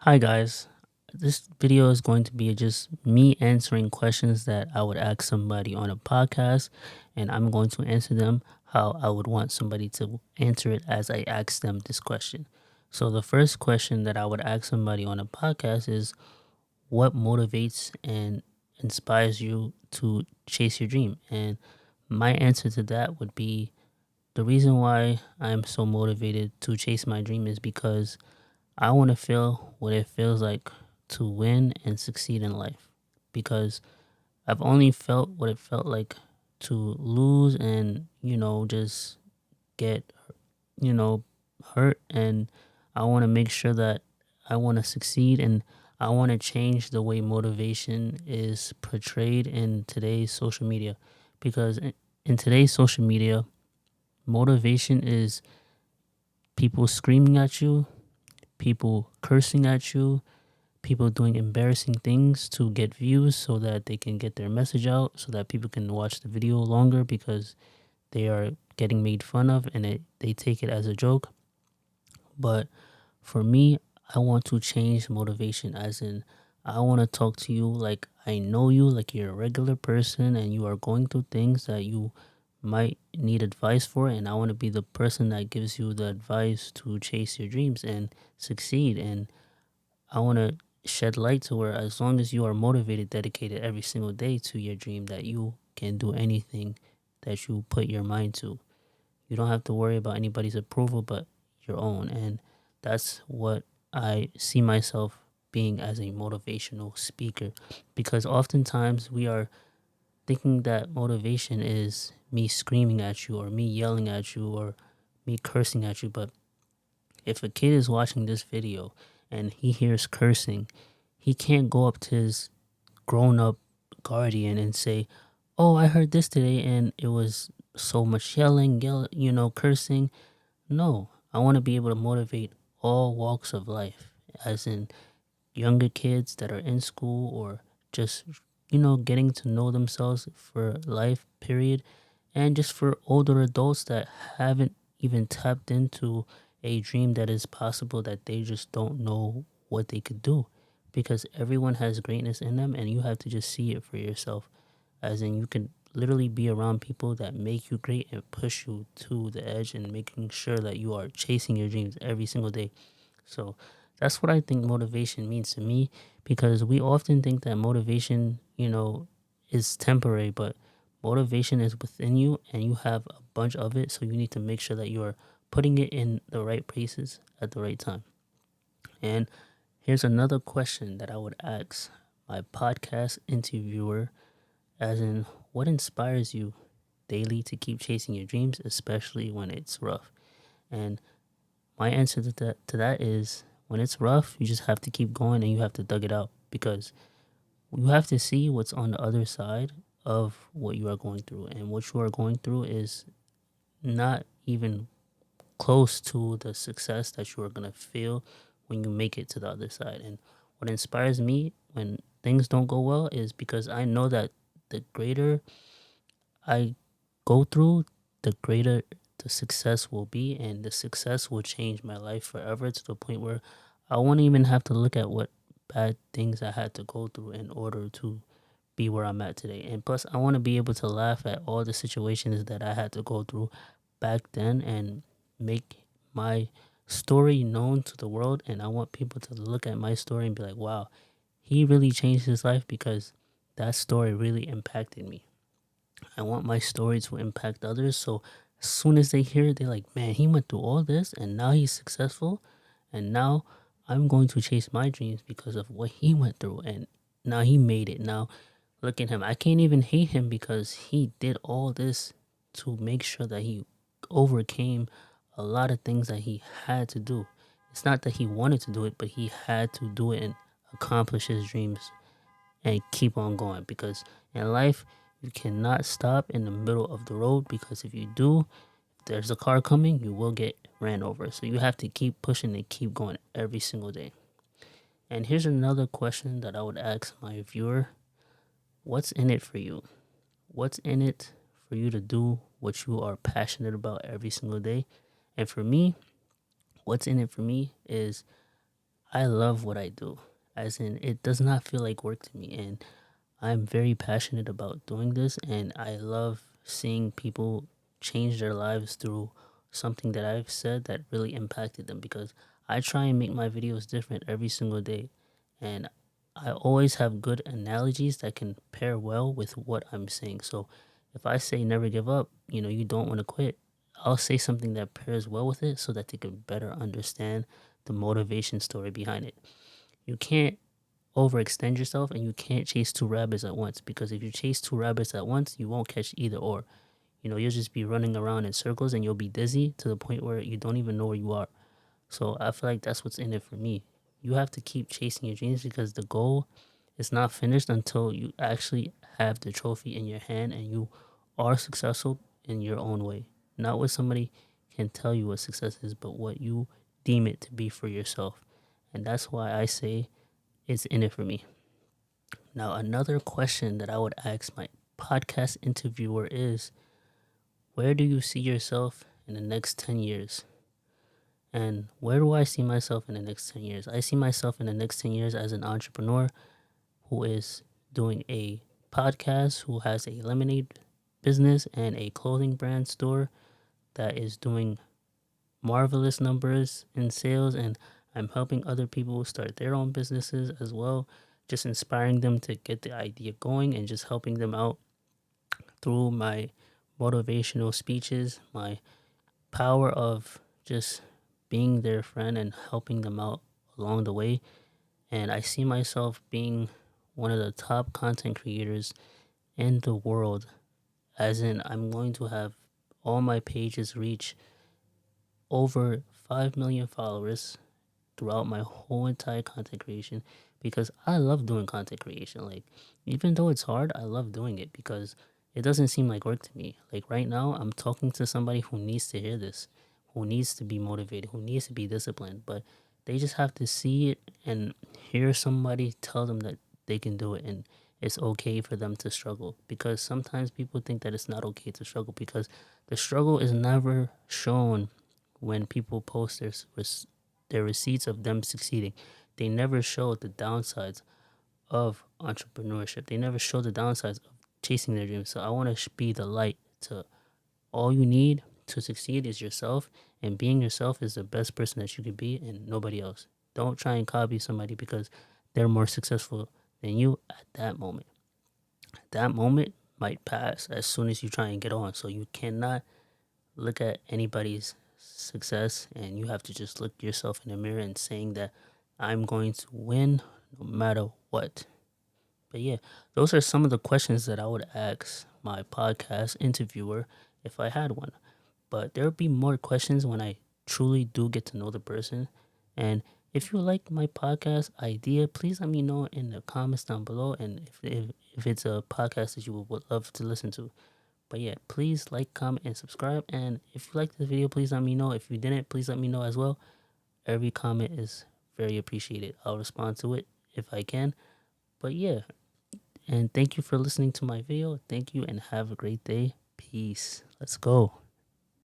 Hi guys, this video is going to be just me answering questions that I would ask somebody on a podcast, and I'm going to answer them how I would want somebody to answer it as I ask them this question. So, the first question that I would ask somebody on a podcast is what motivates and inspires you to chase your dream? And my answer to that would be the reason why I'm so motivated to chase my dream is because I want to feel what it feels like to win and succeed in life because I've only felt what it felt like to lose and, just get, you know, hurt. And I want to make sure that I want to succeed and I want to change the way motivation is portrayed in today's social media because in today's social media, motivation is people screaming at you, people cursing at you, people doing embarrassing things to get views so that they can get their message out so that people can watch the video longer because they are getting made fun of and they take it as a joke. But for me, I want to change motivation, as in I want to talk to you like I know you, like you're a regular person and you are going through things that you might need advice for, and I want to be the person that gives you the advice to chase your dreams and succeed. And I want to shed light to where as long as you are motivated, dedicated every single day to your dream, that you can do anything that you put your mind to. You don't have to worry about anybody's approval but your own. And that's what I see myself being as a motivational speaker, because oftentimes we are thinking that motivation is me screaming at you or me yelling at you or me cursing at you. But if a kid is watching this video and he hears cursing, he can't go up to his grown up guardian and say, "Oh, I heard this today and it was so much cursing." No, I want to be able to motivate all walks of life, as in younger kids that are in school or just, getting to know themselves for life, period, and just for older adults that haven't even tapped into a dream that is possible, that they just don't know what they could do, because everyone has greatness in them and you have to just see it for yourself, as in you can literally be around people that make you great and push you to the edge and making sure that you are chasing your dreams every single day. So that's what I think motivation means to me, because we often think that motivation, is temporary, but motivation is within you and you have a bunch of it. So you need to make sure that you are putting it in the right places at the right time. And here's another question that I would ask my podcast interviewer, as in, what inspires you daily to keep chasing your dreams, especially when it's rough? And my answer to that is, when it's rough, you just have to keep going and you have to dug it out, because you have to see what's on the other side of what you are going through. And what you are going through is not even close to the success that you are going to feel when you make it to the other side. And what inspires me when things don't go well is because I know that the greater I go through, the greater the success will be, and the success will change my life forever, to the point where I won't even have to look at what bad things I had to go through in order to be where I'm at today. And plus, I want to be able to laugh at all the situations that I had to go through back then and make my story known to the world. And I want people to look at my story and be like, wow, he really changed his life because that story really impacted me. I want my story to impact others. So as soon as they hear it, they're like, man, he went through all this and now he's successful. And now I'm going to chase my dreams because of what he went through. And now he made it. Now look at him. I can't even hate him because he did all this to make sure that he overcame a lot of things that he had to do. It's not that he wanted to do it, but he had to do it and accomplish his dreams and keep on going, because in life you cannot stop in the middle of the road, because if you do, if there's a car coming, you will get ran over. So you have to keep pushing and keep going every single day. And here's another question that I would ask my viewer: what's in it for you? What's in it for you to do what you are passionate about every single day? And for me, what's in it for me is, I love what I do. As in, it does not feel like work to me. And I'm very passionate about doing this. And I love seeing people change their lives through something that I've said that really impacted them, because I try and make my videos different every single day. And I always have good analogies that can pair well with what I'm saying. So if I say never give up, you don't want to quit, I'll say something that pairs well with it so that they can better understand the motivation story behind it. You can't overextend yourself and you can't chase two rabbits at once, because if you chase two rabbits at once, you won't catch either or. You'll just be running around in circles and you'll be dizzy to the point where you don't even know where you are. So I feel like that's what's in it for me. You have to keep chasing your dreams, because the goal is not finished until you actually have the trophy in your hand and you are successful in your own way. Not what somebody can tell you what success is, but what you deem it to be for yourself. And that's why I say it's in it for me. Now, another question that I would ask my podcast interviewer is, where do you see yourself in the next 10 years? And where do I see myself in the next 10 years? I see myself in the next 10 years as an entrepreneur who is doing a podcast, who has a lemonade business and a clothing brand store that is doing marvelous numbers in sales. And I'm helping other people start their own businesses as well, just inspiring them to get the idea going and just helping them out through my motivational speeches, my power of just being their friend and helping them out along the way. And I see myself being one of the top content creators in the world, as in, I'm going to have all my pages reach over 5 million followers throughout my whole entire content creation, because I love doing content creation. Like, even though it's hard, I love doing it because it doesn't seem like work to me. Like right now, I'm talking to somebody who needs to hear this, who needs to be motivated, who needs to be disciplined, but they just have to see it and hear somebody tell them that they can do it and it's okay for them to struggle. Because sometimes people think that it's not okay to struggle, because the struggle is never shown when people post their receipts of them succeeding. They never show the downsides of entrepreneurship. They never show the downsides of chasing their dreams. So I want to be the light to all you need to succeed is yourself, and being yourself is the best person that you could be and nobody else. Don't try and copy somebody because they're more successful than you at that moment. That moment might pass as soon as you try and get on. So you cannot look at anybody's success and you have to just look yourself in the mirror and saying that I'm going to win no matter what. But yeah, those are some of the questions that I would ask my podcast interviewer if I had one. But there will be more questions when I truly do get to know the person. And if you like my podcast idea, please let me know in the comments down below. And if it's a podcast that you would love to listen to. But yeah, please like, comment, and subscribe. And if you liked the video, please let me know. If you didn't, please let me know as well. Every comment is very appreciated. I'll respond to it if I can. But yeah, and thank you for listening to my video. Thank you and have a great day. Peace. Let's go.